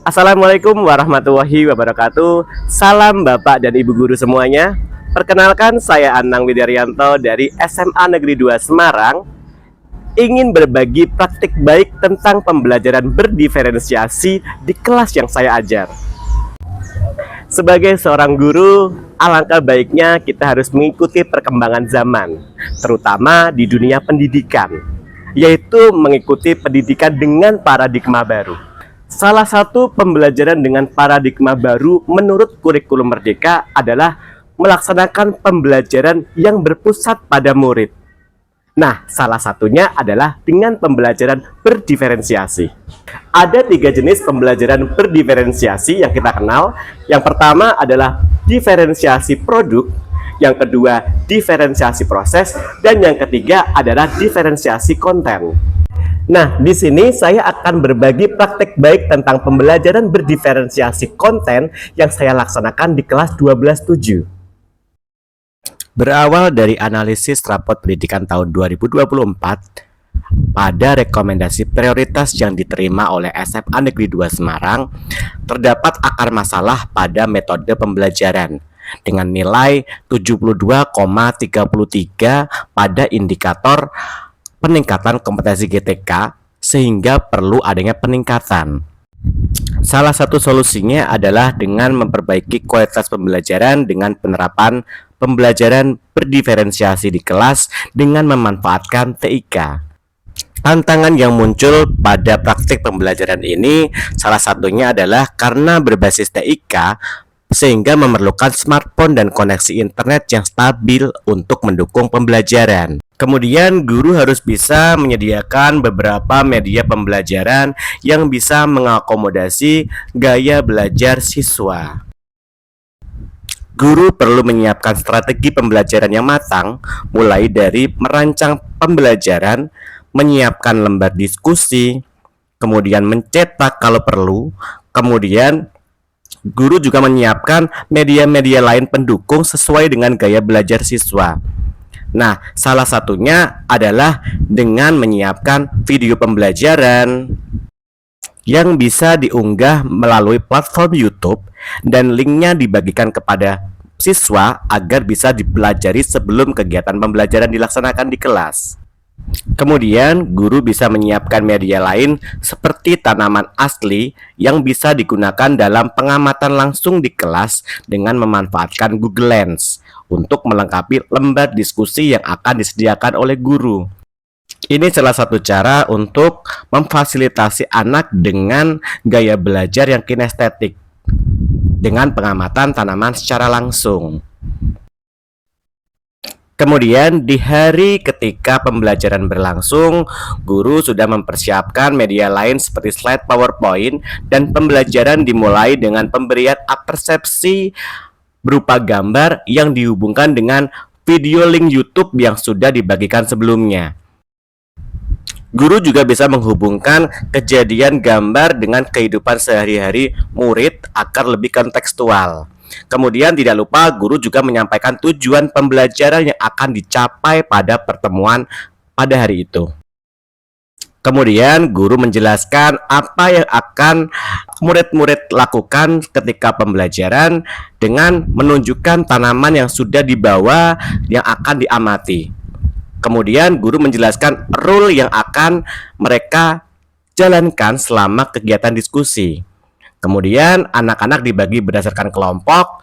Assalamualaikum warahmatullahi wabarakatuh. Salam Bapak dan Ibu guru semuanya. Perkenalkan, saya Anang Widaryanto dari SMA Negeri 2 Semarang. Ingin berbagi praktik baik tentang pembelajaran berdiferensiasi di kelas yang saya ajar. Sebagai seorang guru, alangkah baiknya kita harus mengikuti perkembangan zaman, terutama di dunia pendidikan, yaitu mengikuti pendidikan dengan paradigma baru. Salah satu pembelajaran dengan paradigma baru menurut kurikulum Merdeka adalah melaksanakan pembelajaran yang berpusat pada murid. Nah, salah satunya adalah dengan pembelajaran berdiferensiasi. Ada 3 jenis pembelajaran berdiferensiasi yang kita kenal. Yang pertama adalah diferensiasi produk, yang kedua diferensiasi proses, dan yang ketiga adalah diferensiasi konten. Nah, di sini saya akan berbagi praktek baik tentang pembelajaran berdiferensiasi konten yang saya laksanakan di kelas 12-7. Berawal dari analisis rapot pendidikan tahun 2024, pada rekomendasi prioritas yang diterima oleh SMA Negeri 2 Semarang, terdapat akar masalah pada metode pembelajaran dengan nilai 72,33 pada indikator peningkatan kompetensi GTK, sehingga perlu adanya peningkatan. Salah satu solusinya adalah dengan memperbaiki kualitas pembelajaran dengan penerapan pembelajaran berdiferensiasi di kelas dengan memanfaatkan TIK. Tantangan yang muncul pada praktik pembelajaran ini salah satunya adalah karena berbasis TIK sehingga memerlukan smartphone dan koneksi internet yang stabil untuk mendukung pembelajaran. Kemudian guru harus bisa menyediakan beberapa media pembelajaran yang bisa mengakomodasi gaya belajar siswa. Guru perlu menyiapkan strategi pembelajaran yang matang, mulai dari merancang pembelajaran, menyiapkan lembar diskusi, kemudian mencetak kalau perlu, kemudian guru juga menyiapkan media-media lain pendukung sesuai dengan gaya belajar siswa. Nah, salah satunya adalah dengan menyiapkan video pembelajaran yang bisa diunggah melalui platform YouTube dan linknya dibagikan kepada siswa agar bisa dipelajari sebelum kegiatan pembelajaran dilaksanakan di kelas. Kemudian, guru bisa menyiapkan media lain seperti tanaman asli yang bisa digunakan dalam pengamatan langsung di kelas dengan memanfaatkan Google Lens untuk melengkapi lembar diskusi yang akan disediakan oleh guru. Ini salah satu cara untuk memfasilitasi anak dengan gaya belajar yang kinestetik dengan pengamatan tanaman secara langsung. Kemudian di hari ketika pembelajaran berlangsung, guru sudah mempersiapkan media lain seperti slide PowerPoint dan pembelajaran dimulai dengan pemberian apersepsi berupa gambar yang dihubungkan dengan video link YouTube yang sudah dibagikan sebelumnya. Guru juga bisa menghubungkan kejadian gambar dengan kehidupan sehari-hari murid agar lebih kontekstual. Kemudian tidak lupa guru juga menyampaikan tujuan pembelajaran yang akan dicapai pada pertemuan pada hari itu. Kemudian guru menjelaskan apa yang akan murid-murid lakukan ketika pembelajaran dengan menunjukkan tanaman yang sudah dibawa yang akan diamati. Kemudian guru menjelaskan rule yang akan mereka jalankan selama kegiatan diskusi. Kemudian anak-anak dibagi berdasarkan kelompok,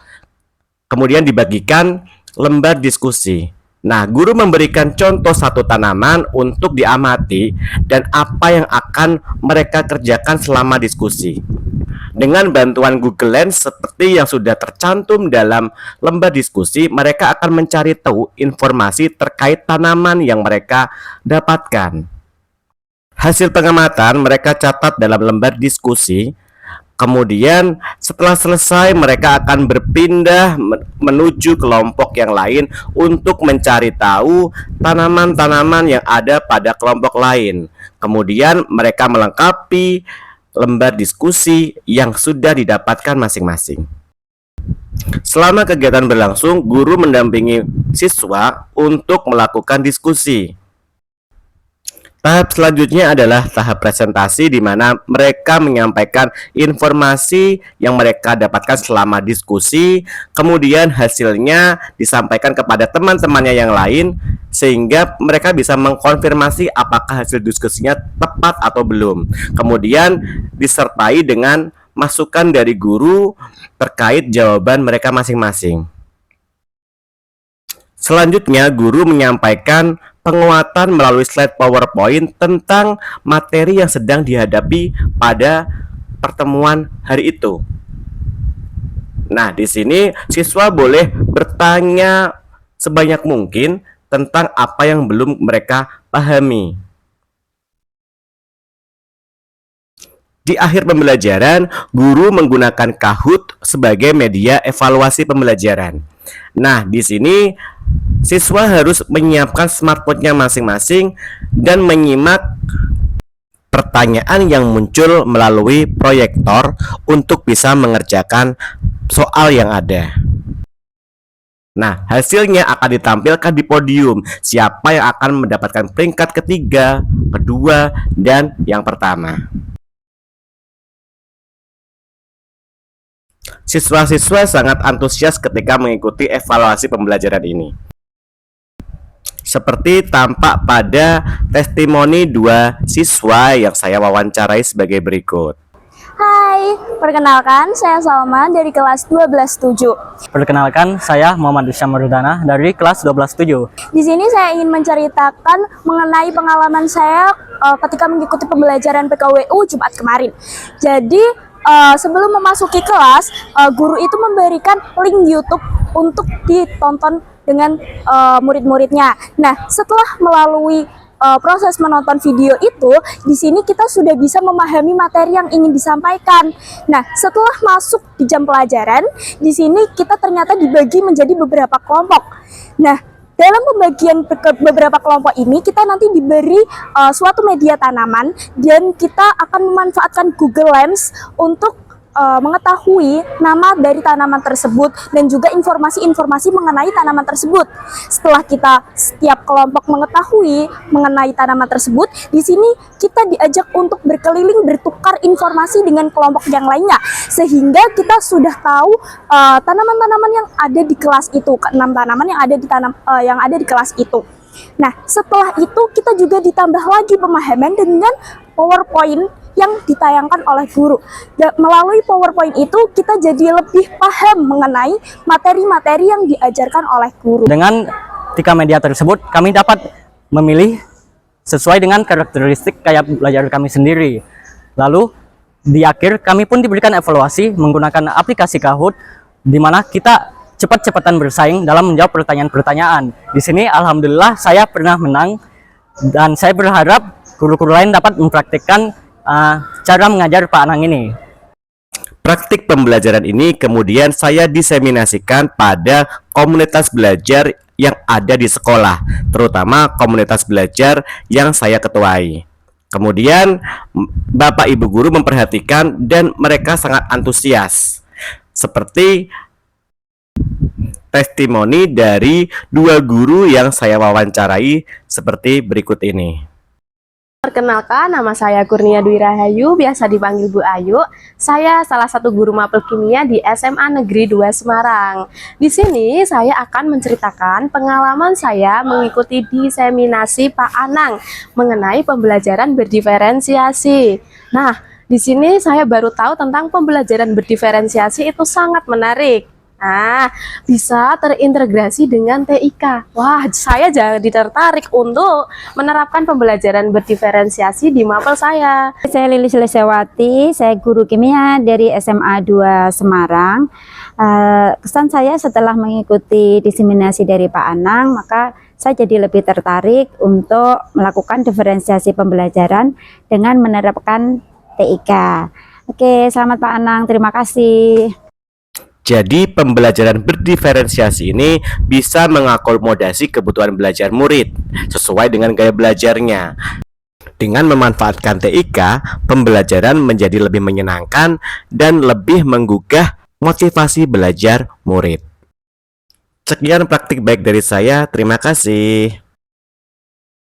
kemudian dibagikan lembar diskusi. Nah, guru memberikan contoh satu tanaman untuk diamati dan apa yang akan mereka kerjakan selama diskusi. Dengan bantuan Google Lens seperti yang sudah tercantum dalam lembar diskusi, mereka akan mencari tahu informasi terkait tanaman yang mereka dapatkan. Hasil pengamatan mereka catat dalam lembar diskusi. Kemudian setelah selesai mereka akan berpindah menuju kelompok yang lain untuk mencari tahu tanaman-tanaman yang ada pada kelompok lain. Kemudian mereka melengkapi lembar diskusi yang sudah didapatkan masing-masing. Selama kegiatan berlangsung, guru mendampingi siswa untuk melakukan diskusi. Tahap selanjutnya adalah tahap presentasi di mana mereka menyampaikan informasi yang mereka dapatkan selama diskusi, kemudian hasilnya disampaikan kepada teman-temannya yang lain sehingga mereka bisa mengkonfirmasi apakah hasil diskusinya tepat atau belum. Kemudian disertai dengan masukan dari guru terkait jawaban mereka masing-masing. Selanjutnya, guru menyampaikan penguatan melalui slide PowerPoint tentang materi yang sedang dihadapi pada pertemuan hari itu. Nah, di sini siswa boleh bertanya sebanyak mungkin tentang apa yang belum mereka pahami. Di akhir pembelajaran, guru menggunakan Kahoot sebagai media evaluasi pembelajaran. Nah, di sini siswa harus menyiapkan smartphone-nya masing-masing dan menyimak pertanyaan yang muncul melalui proyektor untuk bisa mengerjakan soal yang ada. Nah, hasilnya akan ditampilkan di podium. Siapa yang akan mendapatkan peringkat ketiga, kedua, dan yang pertama. Siswa-siswa sangat antusias ketika mengikuti evaluasi pembelajaran ini. Seperti tampak pada testimoni dua siswa yang saya wawancarai sebagai berikut. Hai, perkenalkan saya Salma dari kelas 12-7. Perkenalkan, saya Muhammad Syamrudana dari kelas 12-7. Di sini saya ingin menceritakan mengenai pengalaman saya ketika mengikuti pembelajaran PKWU Jumat kemarin. Jadi, sebelum memasuki kelas, guru itu memberikan link YouTube untuk ditonton dengan murid-muridnya. Nah, setelah melalui proses menonton video itu, di sini kita sudah bisa memahami materi yang ingin disampaikan. Nah, setelah masuk di jam pelajaran, di sini kita ternyata dibagi menjadi beberapa kelompok. Nah, dalam pembagian beberapa kelompok ini, kita nanti diberi suatu media tanaman dan kita akan memanfaatkan Google Lens untuk mengetahui nama dari tanaman tersebut dan juga informasi-informasi mengenai tanaman tersebut. Setelah kita setiap kelompok mengetahui mengenai tanaman tersebut, di sini kita diajak untuk berkeliling bertukar informasi dengan kelompok yang lainnya, sehingga kita sudah tahu tanaman-tanaman yang ada di kelas itu, 6 tanaman yang ada di kelas itu. Nah, setelah itu kita juga ditambah lagi pemahaman dengan PowerPoint yang ditayangkan oleh guru. Melalui PowerPoint itu kita jadi lebih paham mengenai materi-materi yang diajarkan oleh guru. Dengan 3 media tersebut, kami dapat memilih sesuai dengan karakteristik kayak belajar kami sendiri. Lalu di akhir kami pun diberikan evaluasi menggunakan aplikasi Kahoot, di mana kita cepat-cepatan bersaing dalam menjawab pertanyaan-pertanyaan. Di sini alhamdulillah saya pernah menang dan saya berharap guru-guru lain dapat mempraktikkan cara mengajar Pak Anang ini. Praktik pembelajaran ini kemudian saya diseminasikan pada komunitas belajar yang ada di sekolah, terutama komunitas belajar yang saya ketuai. Kemudian Bapak Ibu guru memperhatikan dan mereka sangat antusias. Seperti testimoni dari 2 guru yang saya wawancarai seperti berikut ini. Perkenalkan, nama saya Kurnia Dwi Rahayu, biasa dipanggil Bu Ayu. Saya salah satu guru mapel kimia di SMA Negeri 2 Semarang. Di sini saya akan menceritakan pengalaman saya mengikuti diseminasi Pak Anang mengenai pembelajaran berdiferensiasi. Nah, di sini saya baru tahu tentang pembelajaran berdiferensiasi itu sangat menarik. Nah, bisa terintegrasi dengan TIK. Wah, saya jadi tertarik untuk menerapkan pembelajaran berdiferensiasi di mapel saya. Saya Lilis Lesewati, saya guru kimia dari SMA 2 Semarang. Kesan saya setelah mengikuti diseminasi dari Pak Anang, maka saya jadi lebih tertarik untuk melakukan diferensiasi pembelajaran dengan menerapkan TIK. Oke, selamat Pak Anang, terima kasih. Jadi pembelajaran berdiferensiasi ini bisa mengakomodasi kebutuhan belajar murid sesuai dengan gaya belajarnya. Dengan memanfaatkan TIK, pembelajaran menjadi lebih menyenangkan dan lebih menggugah motivasi belajar murid. Sekian praktik baik dari saya, terima kasih.